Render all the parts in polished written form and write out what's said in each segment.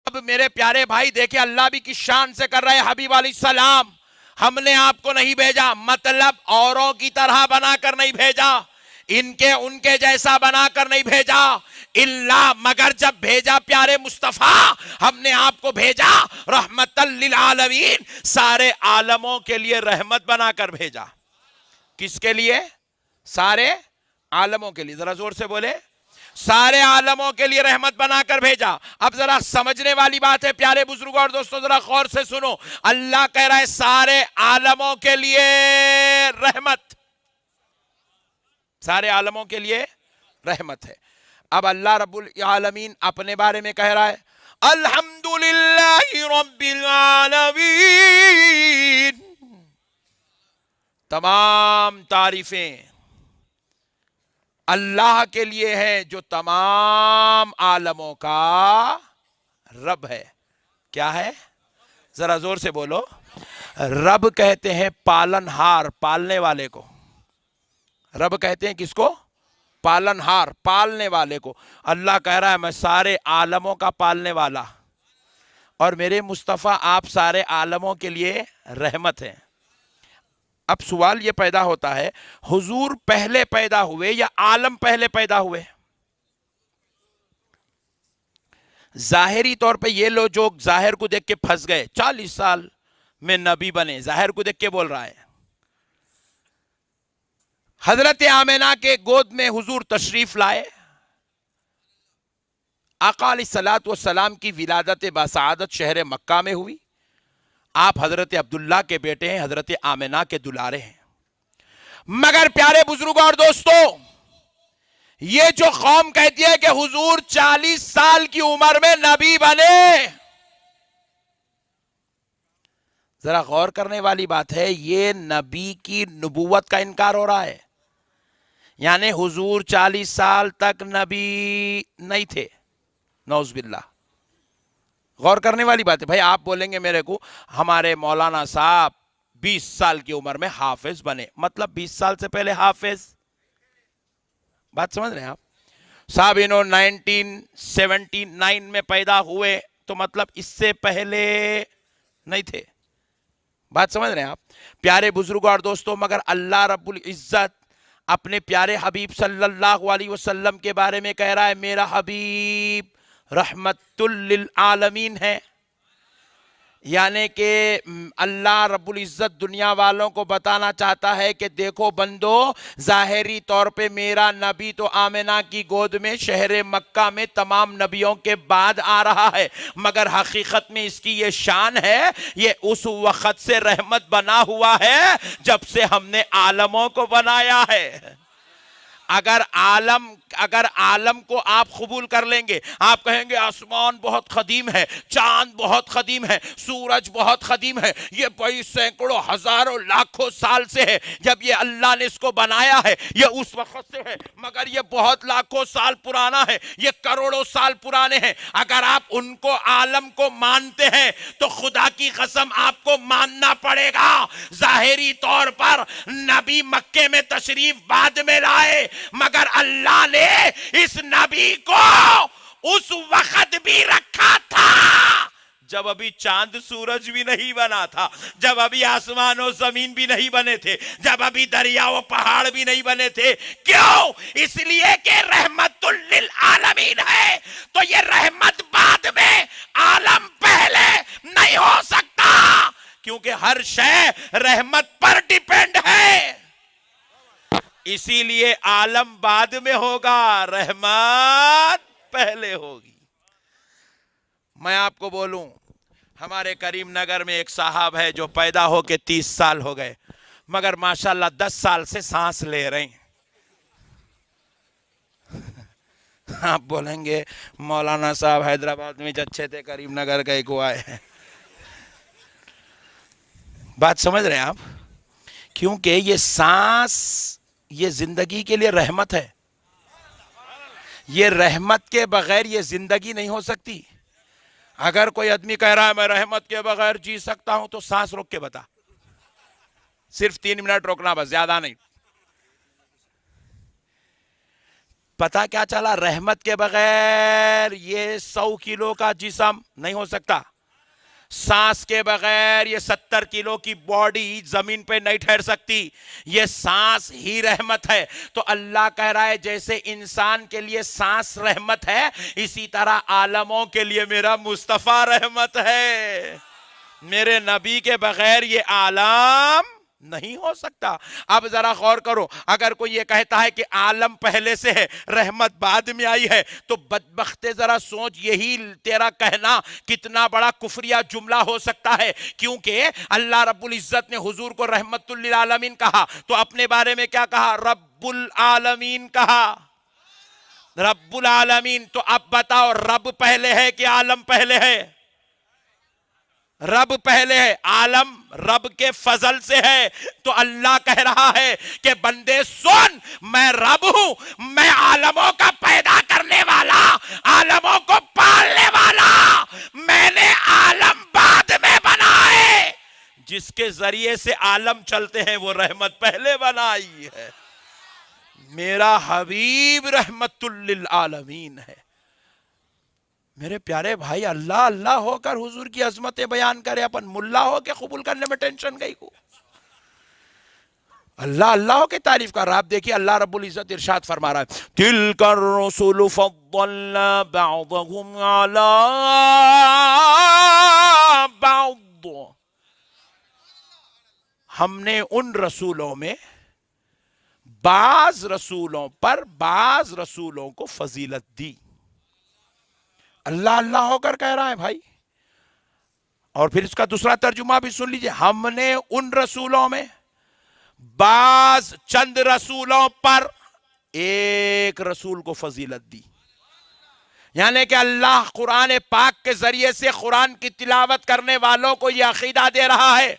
اب میرے پیارے بھائی دیکھیں اللہ بھی کس شان سے کر رہے ہیں. حبیب علیہ السلام ہم نے آپ کو نہیں بھیجا, مطلب اوروں کی طرح بنا کر نہیں بھیجا, ان کے جیسا بنا کر نہیں بھیجا, اللہ مگر جب بھیجا پیارے مصطفیٰ ہم نے آپ کو بھیجا رحمت للعالمین, سارے عالموں کے لیے رحمت بنا کر بھیجا. کس کے لیے؟ سارے عالموں کے لیے. ذرا زور سے بولے, سارے عالموں کے لیے رحمت بنا کر بھیجا. اب ذرا سمجھنے والی بات ہے پیارے بزرگوں اور دوستوں, ذرا غور سے سنو. اللہ کہہ رہا ہے سارے عالموں کے لیے رحمت, سارے عالموں کے لیے رحمت ہے. اب اللہ رب العالمین اپنے بارے میں کہہ رہا ہے الحمدللہ رب العالمین, تمام تعریفیں اللہ کے لیے ہے جو تمام عالموں کا رب ہے. کیا ہے؟ ذرا زور سے بولو. رب کہتے ہیں پالن ہار, پالنے والے کو. رب کہتے ہیں کس کو؟ پالن ہار, پالنے والے کو. اللہ کہہ رہا ہے میں سارے عالموں کا پالنے والا, اور میرے مصطفیٰ آپ سارے عالموں کے لیے رحمت ہیں. اب سوال یہ پیدا ہوتا ہے حضور پہلے پیدا ہوئے یا عالم پہلے پیدا ہوئے؟ ظاہری طور پہ یہ لوگ جو ظاہر کو دیکھ کے پھنس گئے, 40 سال میں نبی بنے, ظاہر کو دیکھ کے بول رہا ہے. حضرت آمنہ کے گود میں حضور تشریف لائے, آقا علیہ الصلوۃ والسلام کی ولادت باسعادت شہر مکہ میں ہوئی. آپ حضرت عبداللہ کے بیٹے ہیں, حضرت آمنہ کے دلارے ہیں. مگر پیارے بزرگوں اور دوستوں, یہ جو قوم کہتی ہے کہ حضور 40 سال کی عمر میں نبی بنے, ذرا غور کرنے والی بات ہے, یہ نبی کی نبوت کا انکار ہو رہا ہے. یعنی حضور 40 سال تک نبی نہیں تھے, نعوذ باللہ. غور کرنے والی بات ہے. بھائی آپ بولیں گے میرے کو ہمارے مولانا صاحب 20 سال کی عمر میں حافظ بنے, مطلب 20 سال سے پہلے حافظ, بات سمجھ رہے ہیں آپ صاحب؟ انہوں 1979 میں پیدا ہوئے تو مطلب اس سے پہلے نہیں تھے. بات سمجھ رہے ہیں آپ پیارے بزرگوں اور دوستوں؟ مگر اللہ رب العزت اپنے پیارے حبیب صلی اللہ علیہ وسلم کے بارے میں کہہ رہا ہے میرا حبیب رحمت للعالمین ہے. یعنی کہ اللہ رب العزت دنیا والوں کو بتانا چاہتا ہے کہ دیکھو بندو, ظاہری طور پہ میرا نبی تو آمنہ کی گود میں شہر مکہ میں تمام نبیوں کے بعد آ رہا ہے, مگر حقیقت میں اس کی یہ شان ہے, یہ اس وقت سے رحمت بنا ہوا ہے جب سے ہم نے عالموں کو بنایا ہے. اگر عالم کو آپ قبول کر لیں گے, آپ کہیں گے آسمان بہت قدیم ہے, چاند بہت قدیم ہے, سورج بہت قدیم ہے, یہ بڑی سینکڑوں ہزاروں لاکھوں سال سے ہے, جب یہ اللہ نے اس کو بنایا ہے یہ اس وقت سے ہے, مگر یہ بہت لاکھوں سال پرانا ہے, یہ کروڑوں سال پرانے ہیں. اگر آپ ان کو عالم کو مانتے ہیں تو خدا کی قسم آپ کو ماننا پڑے گا ظاہری طور پر نبی مکے میں تشریف بعد میں لائے, مگر اللہ نے اس نبی کو اس وقت بھی رکھا تھا جب ابھی چاند سورج بھی نہیں بنا تھا, جب ابھی آسمان و زمین بھی نہیں بنے تھے, جب ابھی دریا و پہاڑ بھی نہیں بنے تھے. کیوں؟ اس لیے کہ رحمت للعالمین ہے, تو یہ رحمت بعد میں, عالم پہلے نہیں ہو سکتا, کیونکہ ہر شے رحمت پر ڈیپینڈ ہے. اسی لیے عالم بعد میں ہوگا, رحمت پہلے ہوگی. میں آپ کو بولوں, ہمارے کریم نگر میں ایک صاحب ہے جو پیدا ہو کے 30 سال ہو گئے, مگر ماشاءاللہ 10 سال سے سانس لے رہے ہیں. آپ بولیں گے مولانا صاحب حیدرآباد میں اچھے تھے, کریم نگر گئے کو آئے. بات سمجھ رہے ہیں آپ؟ کیونکہ یہ سانس یہ زندگی کے لیے رحمت ہے. یہ رحمت کے بغیر یہ زندگی نہیں ہو سکتی. اگر کوئی آدمی کہہ رہا ہے میں رحمت کے بغیر جی سکتا ہوں تو سانس روک کے بتا, صرف 3 منٹ روکنا بس, زیادہ نہیں. پتا کیا چلا؟ رحمت کے بغیر یہ 100 کلو کا جسم نہیں ہو سکتا، سانس کے بغیر یہ 70 کلو کی باڈی زمین پہ نہیں ٹھہر سکتی، یہ سانس ہی رحمت ہے۔ تو اللہ کہہ رہا ہے جیسے انسان کے لیے سانس رحمت ہے، اسی طرح عالموں کے لیے میرا مصطفیٰ رحمت ہے۔ میرے نبی کے بغیر یہ عالم نہیں ہو سکتا۔ اب ذرا غور کرو، اگر کوئی یہ کہتا ہے کہ عالم پہلے سے ہے، رحمت بعد میں آئی ہے، تو بدبختے ذرا سوچ، یہی تیرا کہنا کتنا بڑا کفریہ جملہ ہو سکتا ہے، کیونکہ اللہ رب العزت نے حضور کو رحمت للعالمین کہا تو اپنے بارے میں کیا کہا؟ رب العالمین کہا، رب العالمین۔ تو اب بتاؤ، رب پہلے ہے کہ عالم پہلے ہے؟ رب پہلے ہے، عالم رب کے فضل سے ہے۔ تو اللہ کہہ رہا ہے کہ بندے سن، میں رب ہوں، میں عالموں کا پیدا کرنے والا، عالموں کو پالنے والا، میں نے عالم بعد میں بنائے، جس کے ذریعے سے عالم چلتے ہیں وہ رحمت پہلے بنائی ہے۔ میرا حبیب رحمت للعالمین ہے۔ میرے پیارے بھائی، اللہ اللہ ہو کر حضور کی عظمتیں بیان کرے، اپن ملا ہو کے قبول کرنے میں ٹینشن گئی کو۔ اللہ اللہ ہو کے تعریف کر رہا۔ آپ دیکھیے اللہ رب العزت ارشاد فرما رہا ہے، تِلْكَ الرُّسُلُ فَضَّلْنَا بَعْضَهُمْ عَلَىٰ بَعْضٍ۔ ہم نے ان رسولوں میں بعض رسولوں پر بعض رسولوں کو فضیلت دی۔ اللہ اللہ ہو کر کہہ رہا ہے بھائی۔ اور پھر اس کا دوسرا ترجمہ بھی سن لیجئے، ہم نے ان رسولوں میں بعض چند رسولوں پر ایک رسول کو فضیلت دی۔ یعنی کہ اللہ قرآن پاک کے ذریعے سے قرآن کی تلاوت کرنے والوں کو یہ عقیدہ دے رہا ہے،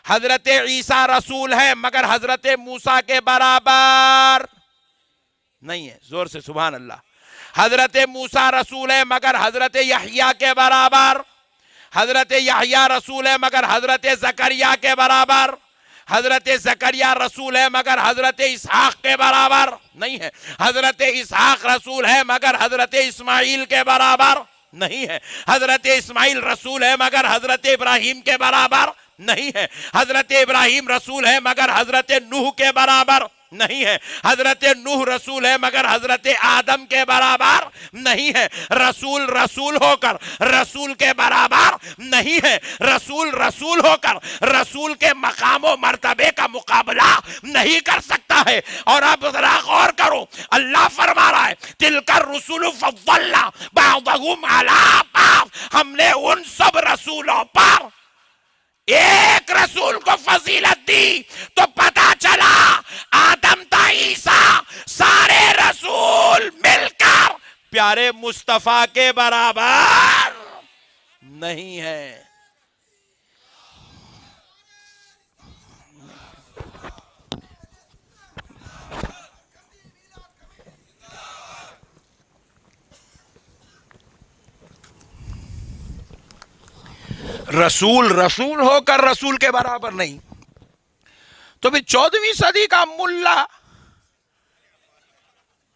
حضرت عیسیٰ رسول ہے مگر حضرت موسیٰ کے برابر نہیں ہے۔ زور سے سبحان اللہ۔ حضرت موسیٰ رسول ہے مگر حضرت یحییٰ کے برابر، حضرت یحییٰ رسول ہے مگر حضرت زکریا کے برابر، حضرت زکریا رسول ہے مگر حضرت اسحاق کے برابر نہیں ہے، حضرت اسحاق رسول ہے مگر حضرت اسماعیل کے برابر نہیں ہے، حضرت اسماعیل رسول ہے مگر حضرت ابراہیم کے برابر نہیں ہے، حضرت ابراہیم رسول ہے مگر حضرت نوح کے برابر نہیں ہے، حضرت نوح رسول ہے مگر حضرت آدم کے برابر نہیں ہے۔ رسول رسول ہو کر رسول کے برابر نہیں ہے، رسول رسول ہو کر رسول کے مقام و مرتبے کا مقابلہ نہیں کر سکتا ہے۔ اور اب ذرا غور کرو، اللہ فرما رہا ہے تِلْكَ الرُّسُلُ فَضَّلْنَا بَعْضَهُمْ عَلَىٰ بَعْضٍ، ہم نے ان سب رسولوں پر ایک رسول کو فضیلت دی۔ تو پتا چلا آدم تا عیسیٰ سارے رسول مل کر پیارے مصطفیٰ کے برابر نہیں ہے۔ رسول رسول ہو کر رسول کے برابر نہیں، تو پھر 14ویں صدی کا ملا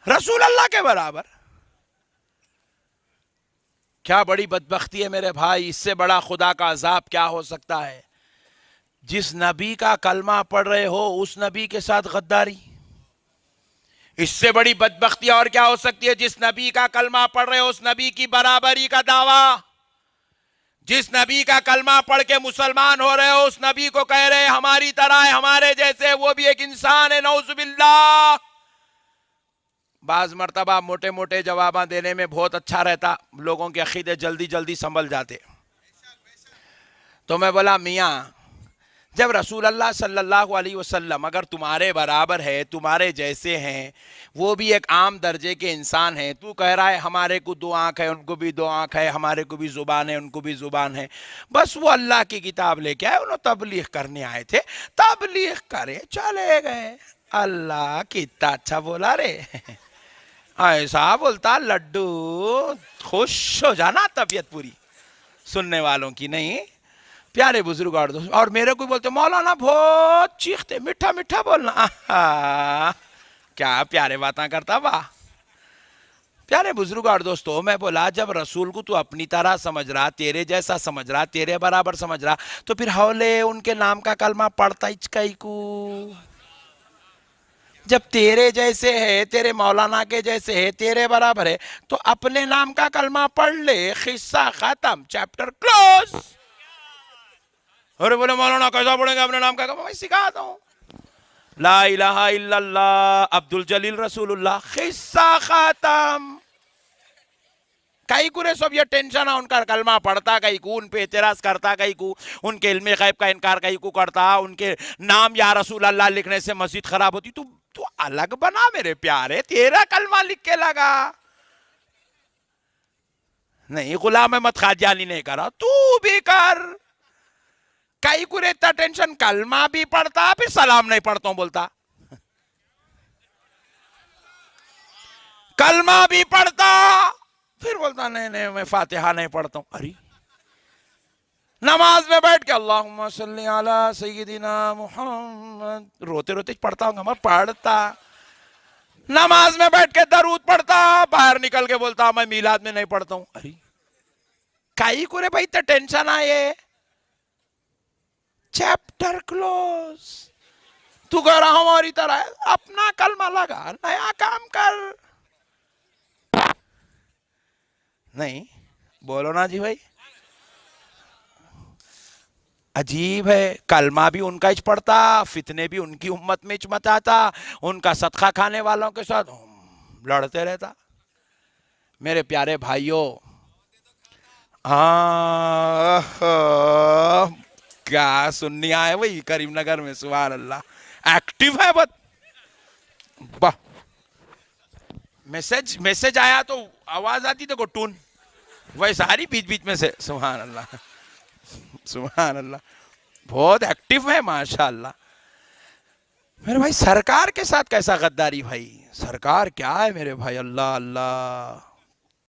رسول اللہ کے برابر؟ کیا بڑی بدبختی ہے میرے بھائی، اس سے بڑا خدا کا عذاب کیا ہو سکتا ہے؟ جس نبی کا کلمہ پڑھ رہے ہو اس نبی کے ساتھ غداری، اس سے بڑی بدبختی اور کیا ہو سکتی ہے؟ جس نبی کا کلمہ پڑھ رہے ہو اس نبی کی برابری کا دعویٰ، جس نبی کا کلمہ پڑھ کے مسلمان ہو رہے ہو اس نبی کو کہہ رہے ہماری طرح ہے، ہمارے جیسے، وہ بھی ایک انسان ہے، نعوذ باللہ۔ بعض مرتبہ موٹے موٹے جواباں دینے میں بہت اچھا رہتا، لوگوں کے عقیدے جلدی جلدی سنبھل جاتے۔ تو میں بولا میاں، جب رسول اللہ صلی اللہ علیہ وسلم اگر تمہارے برابر ہے، تمہارے جیسے ہیں، وہ بھی ایک عام درجے کے انسان ہیں، تو کہہ رہا ہے ہمارے کو 2 آنکھ ہے، ان کو بھی 2 آنکھ ہے، ہمارے کو بھی زبان ہے، ان کو بھی زبان ہے، بس وہ اللہ کی کتاب لے کے آئے، انہوں تبلیغ کرنے آئے تھے، تبلیغ کرے چلے گئے۔ اللہ کتنا اچھا بولا رے، ایسا بولتا لڈو خوش ہو جانا، طبیعت پوری سننے والوں کی نہیں۔ پیارے بزرگ اور دوست، اور میرے کو بولتے مولانا بہت چیختے، میٹھا میٹھا بولنا، کیا پیارے باتاں کرتا، واہ پیارے بزرگ اور دوستو، میں بولا جب رسول کو تو اپنی طرح سمجھ رہا، تیرے جیسا سمجھ رہا، تیرے برابر سمجھ رہا، تو پھر حولے ان کے نام کا کلمہ پڑھتا اچکائی کو؟ جب تیرے جیسے ہے، تیرے مولانا کے جیسے ہے، تیرے برابر ہے، تو اپنے نام کا کلمہ پڑھ لے، قصہ ختم، چیپٹر کلوز۔ اور بولے مولانا کیسا پڑھیں گے اپنے نام کا کلمہ؟ میں سکھاتا ہوں، لا الہ الا اللہ عبد الجلیل رسول اللہ، قصہ ختم۔ کئی کو سب یہ ٹینشن ہے، ان کا کلمہ پڑھتا کئی کو، ان پہ اعتراض کرتا کئی کو، ان کے علم غیب کا انکار کئی کو کرتا، ان کے نام یا رسول اللہ لکھنے سے مسجد خراب ہوتی۔ تو الگ بنا میرے پیارے، تیرا کلمہ لکھ کے لگا نہیں، غلام احمد قادیانی نہیں کرا، تو بھی کر۔ کئی کو رہتا ٹینشن، کلمہ بھی پڑھتا پھر سلام نہیں پڑھتا ہوں بولتا، کلمہ بھی پڑھتا پھر بولتا نہیں نہیں میں فاتحہ نہیں پڑھتا ہوں۔ ارے نماز میں بیٹھ کے اللہم صلی علی سیدنا محمد روتے روتے پڑھتا ہوں گا، میں پڑھتا۔ نماز میں بیٹھ کے درود پڑھتا، باہر نکل کے بولتا میں میلاد میں نہیں پڑھتا ہوں۔ ارے کائی کو رے بھائی تو ٹینشن آئے، چیپٹر کلوز۔ تو کہہ رہا ہماری طرح اپنا کلمہ لگا، نیا کام کر۔ نہیں بولو نا جی بھائی، عجیب ہے، کلمہ بھی ان کا ہی پڑھتا، فتنے بھی ان کی امت میں مچاتا، ان کا صدقہ کھانے والوں کے ساتھ لڑتے رہتا۔ میرے پیارے بھائیوں، کیا سننی آئے وہی کریم نگر میں، سبحان اللہ، ایکٹیو ہے بہت۔ میسج آیا تو آواز آتی تو ٹون، وہی ساری بیچ بیچ میں سے، سبحان اللہ سبحان اللہ، بہت ایکٹیو ہے ماشاءاللہ۔ میرے بھائی سرکار کے ساتھ کیسا غداری بھائی، سرکار کیا ہے میرے بھائی، اللہ اللہ۔